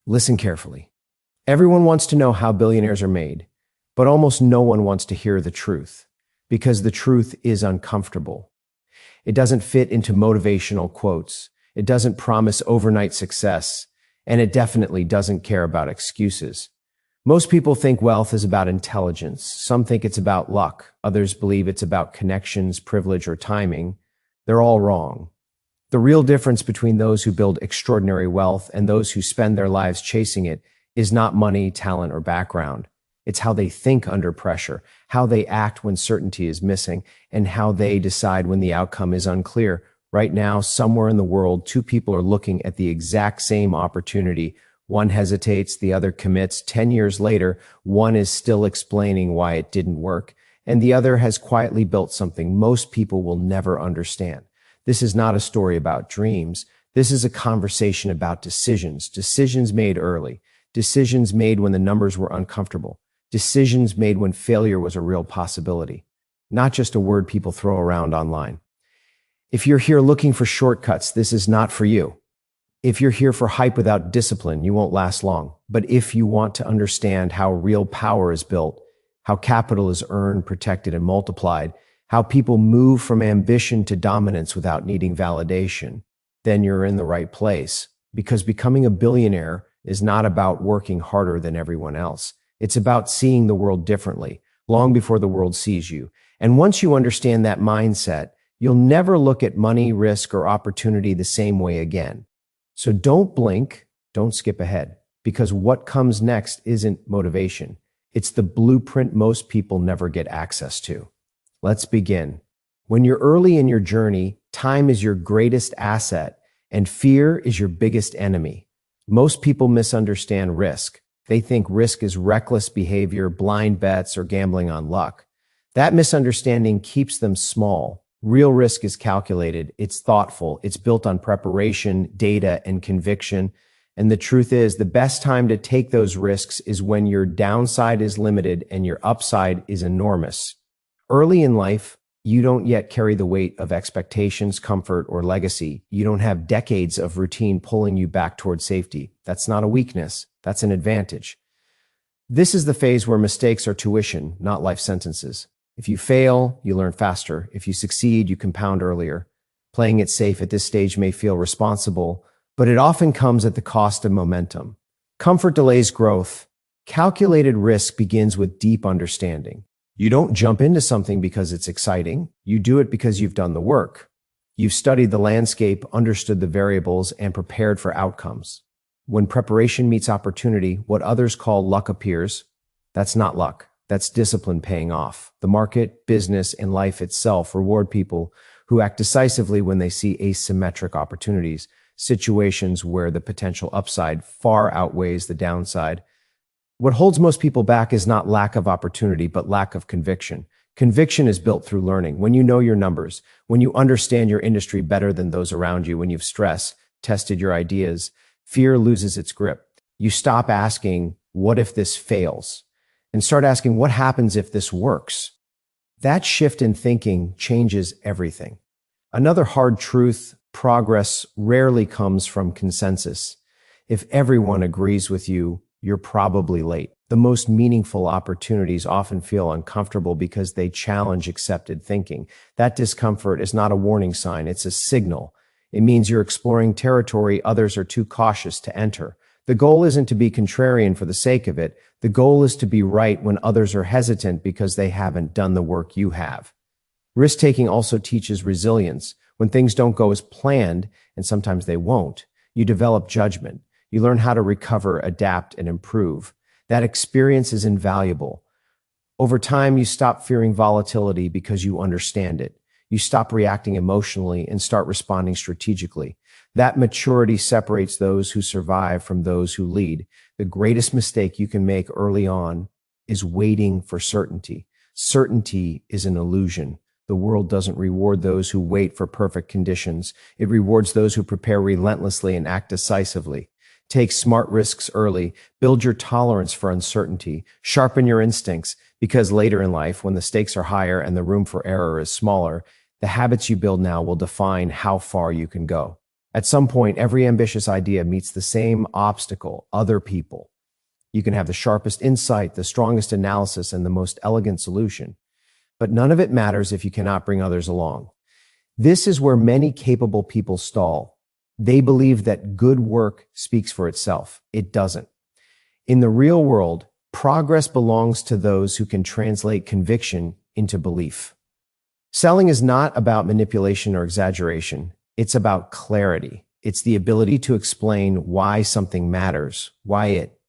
Listen carefully. Everyone wants to know how billionaires are made, but almost no one wants to hear the truth because the truth is uncomfortable. It doesn't fit into motivational quotes. It doesn't promise overnight success, and it definitely doesn't care about excuses. Most people think wealth is about intelligence. Some think it's about luck. Others believe it's about connections, privilege, or timing. They're all wrong. The real difference between those who build extraordinary wealth and those who spend their lives chasing it is not money, talent, or background. It's how they think under pressure, how they act when certainty is missing, and how they decide when the outcome is unclear. Right now, somewhere in the world, two people are looking at the exact same opportunity. One hesitates, the other commits. 10 years later, one is still explaining why it didn't work, and the other has quietly built something most people will never understand. This is not a story about dreams. This is a conversation about decisions made early, decisions made when the numbers were uncomfortable, decisions made when failure was a real possibility, not just a word people throw around online. If you're here looking for shortcuts, this is not for you. If you're here for hype without discipline, you won't last long. But if you want to understand how real power is built, how capital is earned, protected, and multiplied, how people move from ambition to dominance without needing validation, then you're in the right place. Because becoming a billionaire is not about working harder than everyone else. It's about seeing the world differently, long before the world sees you. And once you understand that mindset, you'll never look at money, risk, or opportunity the same way again. So don't blink, don't skip ahead, because what comes next isn't motivation. It's the blueprint most people never get access to. Let's begin. When you're early in your journey, time is your greatest asset and fear is your biggest enemy. Most people misunderstand risk. They think risk is reckless behavior, blind bets, or gambling on luck. That misunderstanding keeps them small. Real risk is calculated, it's thoughtful, it's built on preparation, data, and conviction. And the truth is, the best time to take those risks is when your downside is limited and your upside is enormous. Early in life, you don't yet carry the weight of expectations, comfort, or legacy. You don't have decades of routine pulling you back towards safety. That's not a weakness, that's an advantage. This is the phase where mistakes are tuition, not life sentences. If you fail, you learn faster. If you succeed, you compound earlier. Playing it safe at this stage may feel responsible, but it often comes at the cost of momentum. Comfort delays growth. Calculated risk begins with deep understanding. You don't jump into something because it's exciting. You do it because you've done the work. You've studied the landscape, understood the variables, and prepared for outcomes. When preparation meets opportunity, what others call luck appears. That's not luck. That's discipline paying off. The market, business, and life itself reward people who act decisively when they see asymmetric opportunities, situations where the potential upside far outweighs the downside. What holds most people back is not lack of opportunity, but lack of conviction. Conviction is built through learning. When you know your numbers, when you understand your industry better than those around you, when you've tested your ideas, fear loses its grip. You stop asking, what if this fails? And start asking, what happens if this works? That shift in thinking changes everything. Another hard truth, progress rarely comes from consensus. If everyone agrees with you, you're probably late. The most meaningful opportunities often feel uncomfortable because they challenge accepted thinking. That discomfort is not a warning sign, it's a signal. It means you're exploring territory others are too cautious to enter. The goal isn't to be contrarian for the sake of it. The goal is to be right when others are hesitant because they haven't done the work you have. Risk-taking also teaches resilience. When things don't go as planned, and sometimes they won't, you develop judgment. You learn how to recover, adapt, and improve. That experience is invaluable. Over time, you stop fearing volatility because you understand it. You stop reacting emotionally and start responding strategically. That maturity separates those who survive from those who lead. The greatest mistake you can make early on is waiting for certainty. Certainty is an illusion. The world doesn't reward those who wait for perfect conditions. It rewards those who prepare relentlessly and act decisively. Take smart risks early. Build your tolerance for uncertainty. Sharpen your instincts, because later in life, when the stakes are higher and the room for error is smaller, the habits you build now will define how far you can go. At some point, every ambitious idea meets the same obstacle: other people. You can have the sharpest insight, the strongest analysis, and the most elegant solution, but none of it matters if you cannot bring others along. This is where many capable people stall. They believe that good work speaks for itself. It doesn't. In the real world, progress belongs to those who can translate conviction into belief. Selling is not about manipulation or exaggeration. It's about clarity. It's the ability to explain why something matters, why it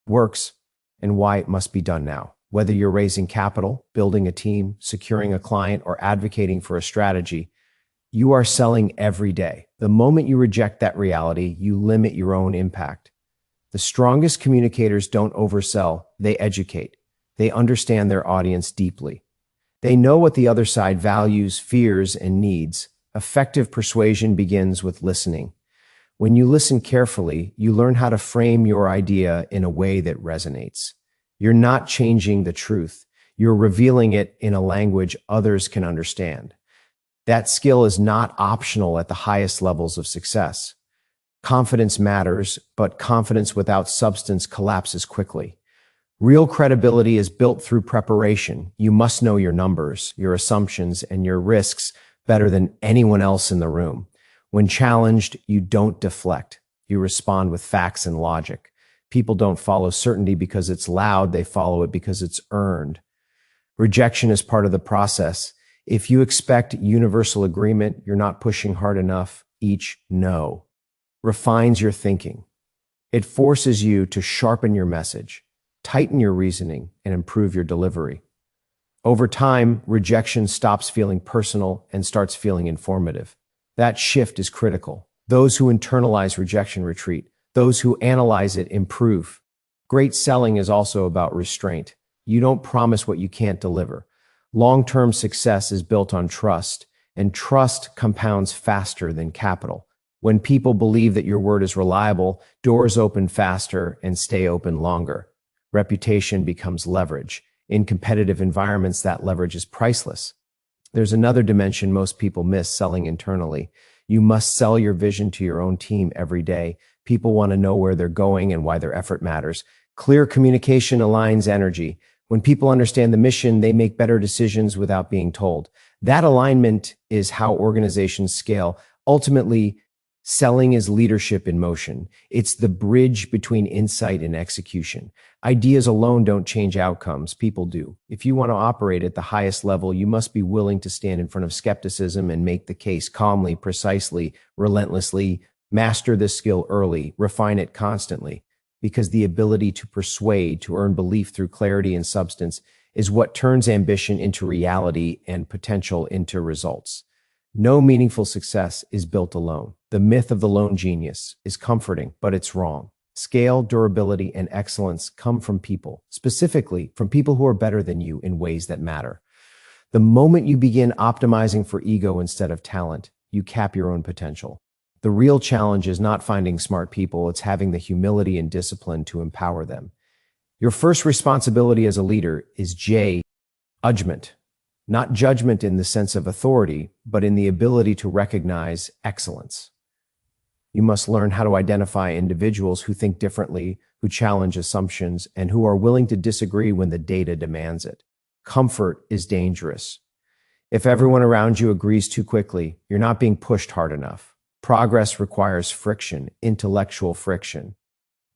works, and why it must be done now. Whether you're raising capital, building a team, securing a client, or advocating for a strategy, you are selling every day. The moment you reject that reality, you limit your own impact. The strongest communicators don't oversell, they educate. They understand their audience deeply. They know what the other side values, fears, and needs. Effective persuasion begins with listening. When you listen carefully, you learn how to frame your idea in a way that resonates. You're not changing the truth. You're revealing it in a language others can understand. That skill is not optional at the highest levels of success. Confidence matters, but confidence without substance collapses quickly. Real credibility is built through preparation. You must know your numbers, your assumptions, and your risks better than anyone else in the room. When challenged, you don't deflect. You respond with facts and logic. People don't follow certainty because it's loud. They follow it because it's earned. Rejection is part of the process. If you expect universal agreement, you're not pushing hard enough. Each no refines your thinking. It forces you to sharpen your message, tighten your reasoning, and improve your delivery. Over time, rejection stops feeling personal and starts feeling informative. That shift is critical. Those who internalize rejection retreat. Those who analyze it improve. Great selling is also about restraint. You don't promise what you can't deliver. Long-term success is built on trust, and trust compounds faster than capital. When people believe that your word is reliable, doors open faster and stay open longer. Reputation becomes leverage. In competitive environments, that leverage is priceless. There's another dimension most people miss selling internally. You must sell your vision to your own team every day. People want to know where they're going and why their effort matters. Clear communication aligns energy. When people understand the mission, they make better decisions without being told. That alignment is how organizations scale. Ultimately, selling is leadership in motion. It's the bridge between insight and execution. Ideas alone don't change outcomes. People do. If you want to operate at the highest level, you must be willing to stand in front of skepticism and make the case calmly, precisely, relentlessly. Master this skill early, refine it constantly, because the ability to persuade, to earn belief through clarity and substance, is what turns ambition into reality and potential into results. No meaningful success is built alone. The myth of the lone genius is comforting, but it's wrong. Scale, durability, and excellence come from people, specifically from people who are better than you in ways that matter. The moment you begin optimizing for ego instead of talent, you cap your own potential. The real challenge is not finding smart people, it's having the humility and discipline to empower them. Your first responsibility as a leader is judgment. Not judgment in the sense of authority, but in the ability to recognize excellence. You must learn how to identify individuals who think differently, who challenge assumptions, and who are willing to disagree when the data demands it. Comfort is dangerous. If everyone around you agrees too quickly, you're not being pushed hard enough. Progress requires friction, intellectual friction.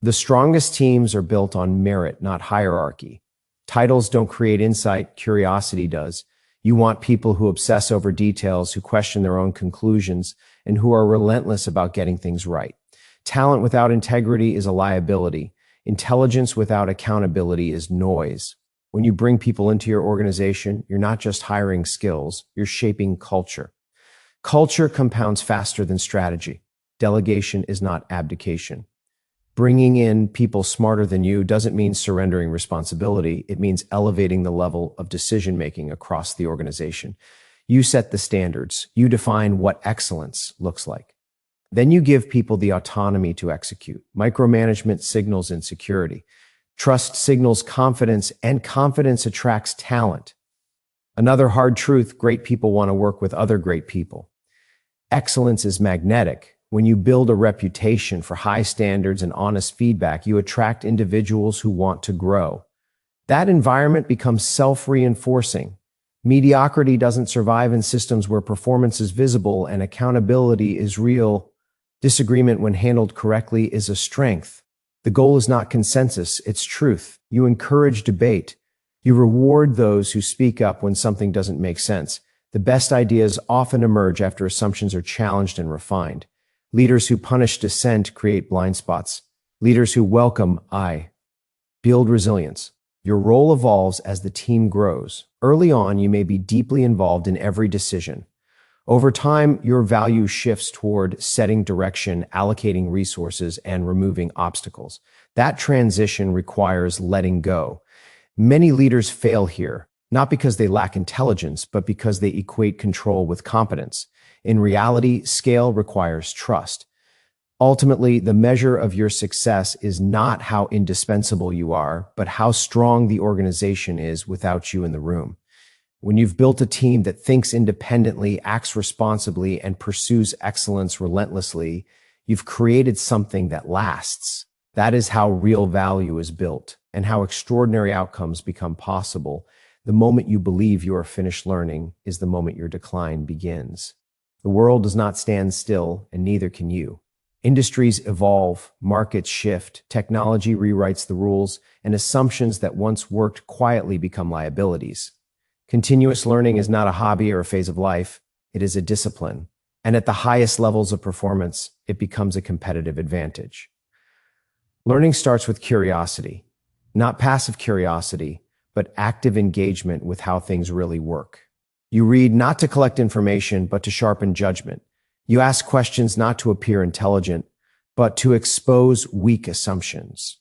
The strongest teams are built on merit, not hierarchy. Titles don't create insight, curiosity does. You want people who obsess over details, who question their own conclusions, and who are relentless about getting things right. Talent without integrity is a liability. Intelligence without accountability is noise. When you bring people into your organization, you're not just hiring skills, you're shaping culture. Culture compounds faster than strategy. Delegation is not abdication. Bringing in people smarter than you doesn't mean surrendering responsibility. It means elevating the level of decision-making across the organization. You set the standards. You define what excellence looks like. Then you give people the autonomy to execute. Micromanagement signals insecurity. Trust signals confidence, and confidence attracts talent. Another hard truth: great people want to work with other great people. Excellence is magnetic. When you build a reputation for high standards and honest feedback, you attract individuals who want to grow. That environment becomes self-reinforcing. Mediocrity doesn't survive in systems where performance is visible and accountability is real. Disagreement, when handled correctly, is a strength. The goal is not consensus, it's truth. You encourage debate. You reward those who speak up when something doesn't make sense. The best ideas often emerge after assumptions are challenged and refined. Leaders who punish dissent create blind spots. Leaders who welcome build resilience. Your role evolves as the team grows. Early on, you may be deeply involved in every decision. Over time, your value shifts toward setting direction, allocating resources, and removing obstacles. That transition requires letting go. Many leaders fail here, not because they lack intelligence, but because they equate control with competence. In reality, scale requires trust. Ultimately, the measure of your success is not how indispensable you are, but how strong the organization is without you in the room. When you've built a team that thinks independently, acts responsibly, and pursues excellence relentlessly, you've created something that lasts. That is how real value is built, and how extraordinary outcomes become possible. The moment you believe you are finished learning is the moment your decline begins. The world does not stand still, and neither can you. Industries evolve, markets shift, technology rewrites the rules, and assumptions that once worked quietly become liabilities. Continuous learning is not a hobby or a phase of life, it is a discipline. And at the highest levels of performance, it becomes a competitive advantage. Learning starts with curiosity, not passive curiosity, but active engagement with how things really work. You read not to collect information, but to sharpen judgment. You ask questions not to appear intelligent, but to expose weak assumptions.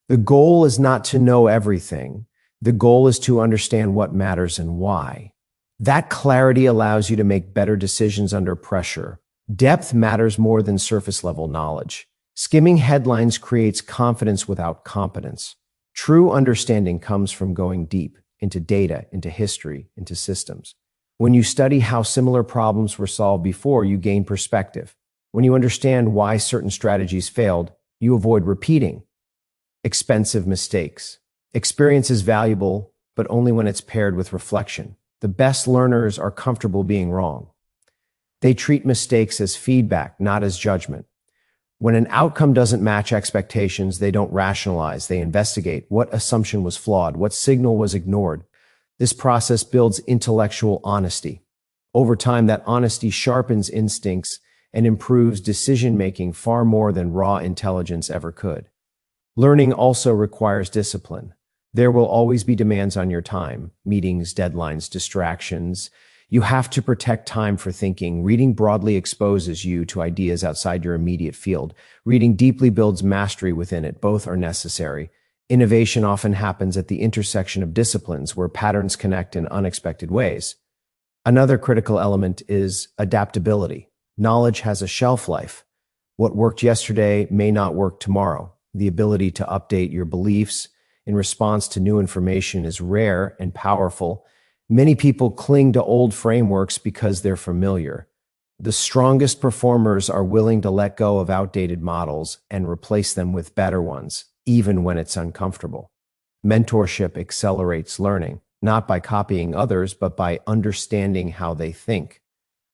The goal is not to know everything. The goal is to understand what matters and why. That clarity allows you to make better decisions under pressure. Depth matters more than surface-level knowledge. Skimming headlines creates confidence without competence. True understanding comes from going deep into data, into history, into systems. When you study how similar problems were solved before, you gain perspective. When you understand why certain strategies failed, you avoid repeating expensive mistakes. Experience is valuable, but only when it's paired with reflection. The best learners are comfortable being wrong. They treat mistakes as feedback, not as judgment. When an outcome doesn't match expectations, they don't rationalize, they investigate. What assumption was flawed? What signal was ignored? This process builds intellectual honesty. Over time, that honesty sharpens instincts and improves decision-making far more than raw intelligence ever could. Learning also requires discipline. There will always be demands on your time, meetings, deadlines, distractions. You have to protect time for thinking. Reading broadly exposes you to ideas outside your immediate field. Reading deeply builds mastery within it. Both are necessary. Innovation often happens at the intersection of disciplines where patterns connect in unexpected ways. Another critical element is adaptability. Knowledge has a shelf life. What worked yesterday may not work tomorrow. The ability to update your beliefs in response to new information is rare and powerful. Many people cling to old frameworks because they're familiar. The strongest performers are willing to let go of outdated models and replace them with better ones, even when it's uncomfortable. Mentorship accelerates learning, not by copying others, but by understanding how they think.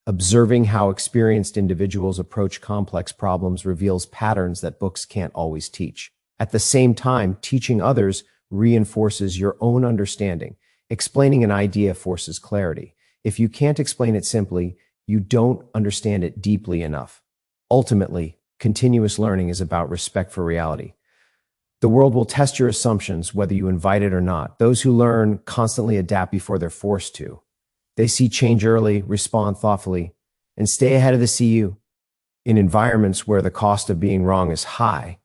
Observing how experienced individuals approach complex problems reveals patterns that books can't always teach. At the same time, teaching others reinforces your own understanding. Explaining an idea forces clarity. If you can't explain it simply, you don't understand it deeply enough. Ultimately, continuous learning is about respect for reality. The world will test your assumptions, whether you invite it or not. Those who learn constantly adapt before they're forced to. They see change early, respond thoughtfully, and stay ahead of the CU. In environments where the cost of being wrong is high,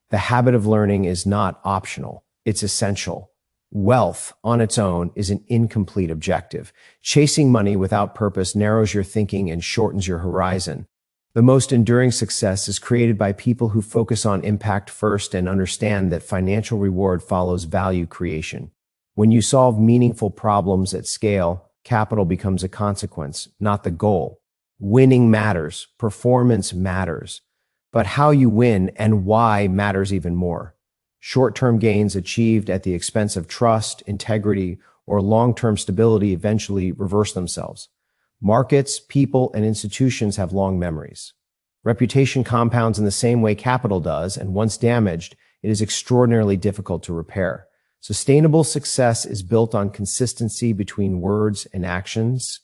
the habit of learning is not optional, it's essential. Wealth on its own is an incomplete objective. Chasing money without purpose narrows your thinking and shortens your horizon. The most enduring success is created by people who focus on impact first and understand that financial reward follows value creation. When you solve meaningful problems at scale, capital becomes a consequence, not the goal. Winning matters, performance matters, but how you win and why matters even more. Short-term gains achieved at the expense of trust, integrity, or long-term stability eventually reverse themselves. Markets, people, and institutions have long memories. Reputation compounds in the same way capital does, and once damaged, it is extraordinarily difficult to repair. Sustainable success is built on consistency between words and actions.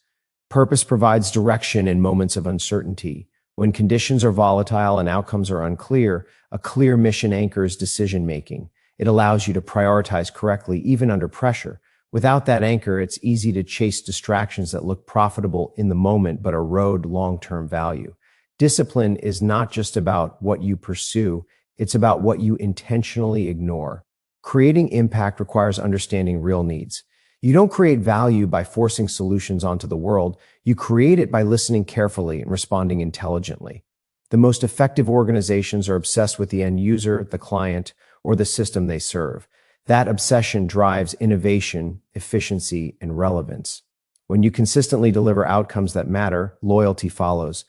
Purpose provides direction in moments of uncertainty. When conditions are volatile and outcomes are unclear, a clear mission anchors decision-making. It allows you to prioritize correctly, even under pressure. Without that anchor, it's easy to chase distractions that look profitable in the moment but erode long-term value. Discipline is not just about what you pursue, it's about what you intentionally ignore. Creating impact requires understanding real needs. You don't create value by forcing solutions onto the world. You create it by listening carefully and responding intelligently. The most effective organizations are obsessed with the end user, the client, or the system they serve. That obsession drives innovation, efficiency, and relevance. When you consistently deliver outcomes that matter, loyalty follows.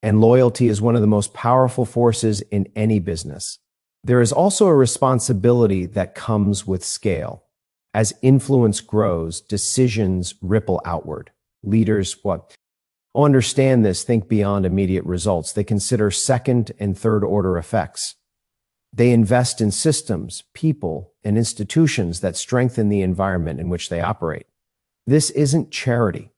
And loyalty is one of the most powerful forces in any business. There is also a responsibility that comes with scale. As influence grows, decisions ripple outward. Leaders understand this, think beyond immediate results. They consider second and third order effects. They invest in systems, people, and institutions that strengthen the environment in which they operate. This isn't charity.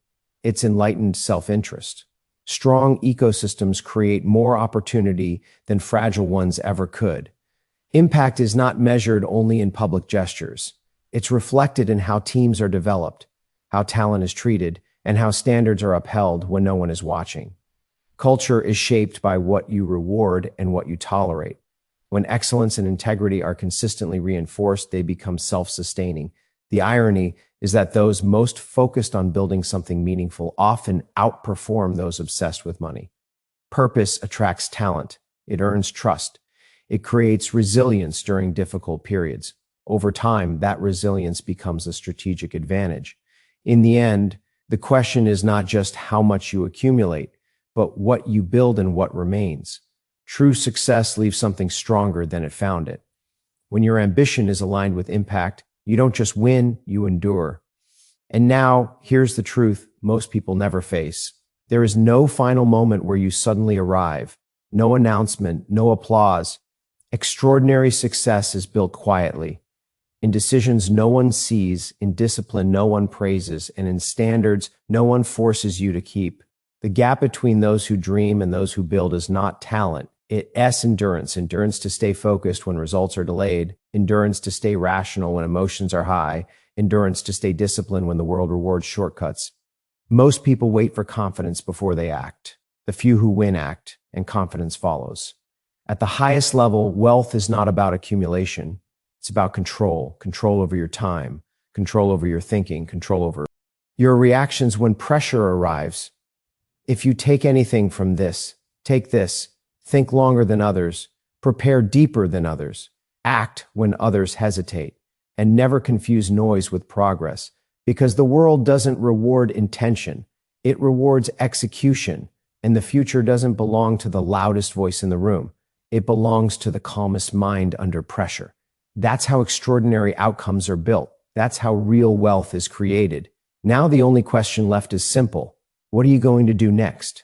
It's enlightened self-interest. Strong ecosystems create more opportunity than fragile ones ever could. Impact is not measured only in public gestures. It's reflected in how teams are developed, how talent is treated, and how standards are upheld when no one is watching. Culture is shaped by what you reward and what you tolerate. When excellence and integrity are consistently reinforced, they become self-sustaining. The irony is that those most focused on building something meaningful often outperform those obsessed with money. Purpose attracts talent. It earns trust. It creates resilience during difficult periods. Over time, that resilience becomes a strategic advantage. In the end, the question is not just how much you accumulate, but what you build and what remains. True success leaves something stronger than it found it. When your ambition is aligned with impact, you don't just win, you endure. And now, here's the truth most people never face. There is no final moment where you suddenly arrive. No announcement, no applause. Extraordinary success is built quietly. In decisions no one sees, in discipline no one praises, and in standards no one forces you to keep. The gap between those who dream and those who build is not talent. It's endurance. Endurance to stay focused when results are delayed. Endurance to stay rational when emotions are high. Endurance to stay disciplined when the world rewards shortcuts. Most people wait for confidence before they act. The few who win act, and confidence follows. At the highest level, wealth is not about accumulation. It's about control. Control over your time, control over your thinking, control over your reactions when pressure arrives. If you take anything from this, take this. Think longer than others. Prepare deeper than others. Act when others hesitate. And never confuse noise with progress. Because the world doesn't reward intention. It rewards execution. And the future doesn't belong to the loudest voice in the room. It belongs to the calmest mind under pressure. That's how extraordinary outcomes are built. That's how real wealth is created. Now the only question left is simple. What are you going to do next?